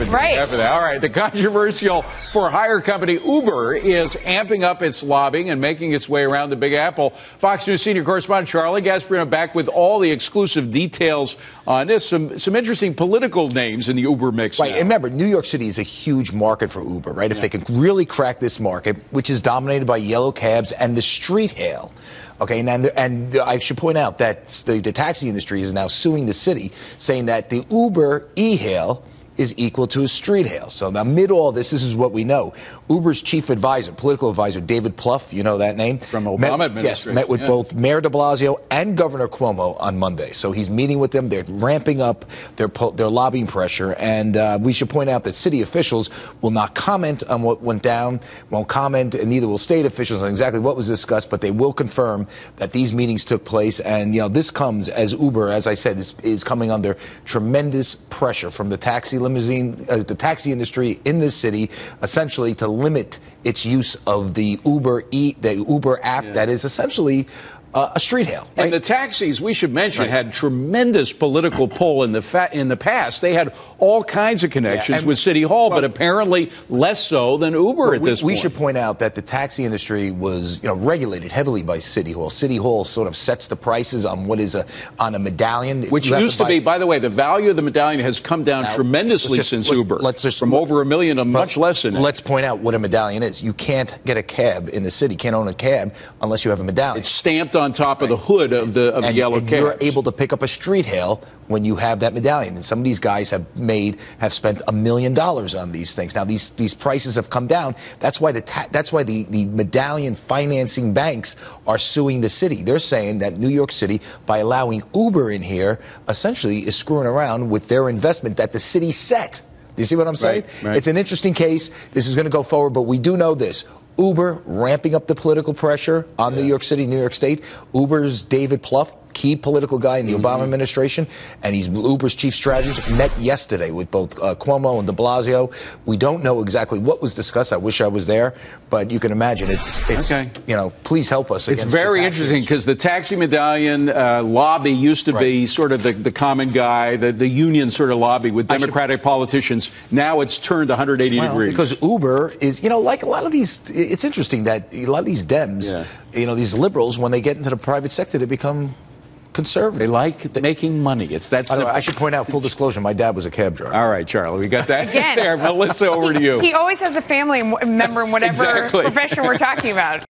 Right. All right. The controversial for-hire company Uber is amping up its lobbying and making its way around the Big Apple. Fox News senior correspondent Charlie Gasparino back with all the exclusive details on this. Some interesting political names in the Uber mix. Right. Now. And remember, New York City is a huge market for Uber, right? If they can really crack this market, which is dominated by yellow cabs and the street hail. Okay, and I should point out that the taxi industry is now suing the city, saying that the Uber e-hail is equal to a street hail. So now, amid all this is what we know. Uber's chief advisor, political advisor, David Plouffe, you know that name? From Obama administration. Yes, met with both Mayor de Blasio and Governor Cuomo on Monday. So he's meeting with them. They're ramping up their lobbying pressure. And we should point out that city officials will not comment on what went down, won't comment, and neither will state officials on exactly what was discussed, but they will confirm that these meetings took place. And, you know, this comes as Uber, as I said, is coming under tremendous pressure from the taxi industry in this city, essentially to limit its use of the Uber app that is essentially a street hail. Right? And the taxis, we should mention, had tremendous political pull in the past. They had all kinds of connections with City Hall, but apparently less so than Uber at this point. We should point out that the taxi industry was, regulated heavily by City Hall. City Hall sort of sets the prices on what is on a medallion, which used to be, by the way, the value of the medallion has come down tremendously since Uber. From over $1 million to much less than that. Let's point out what a medallion is. You can't get a cab in the city, can't own a cab unless you have a medallion. It's stamped on top of the hood of the yellow cab. You're able to pick up a street hail when you have that medallion. And some of these guys have spent $1 million on these things. Now these prices have come down. That's why the medallion financing banks are suing the city. They're saying that New York City, by allowing Uber in here, essentially is screwing around with their investment that the city set. Do you see what I'm saying? Right. It's an interesting case. This is going to go forward, but we do know this. Uber ramping up the political pressure on New York City, New York State. Uber's David Plouffe, key political guy in the Obama administration, and he's Uber's chief strategist, met yesterday with both Cuomo and de Blasio. We don't know exactly what was discussed. I wish I was there, but you can imagine it's please help us. It's very interesting because the taxi medallion lobby used to be sort of the common guy, the union sort of lobby with Democratic politicians. Now it's turned 180 degrees. Because Uber is, like a lot of these, it's interesting that a lot of these Dems, these liberals, when they get into the private sector, they become conservative. They like making money. It's that simple. I should point out, full disclosure, my dad was a cab driver. All right, Charlie, we got that there. Melissa, over to you. He always has a family member in whatever profession we're talking about.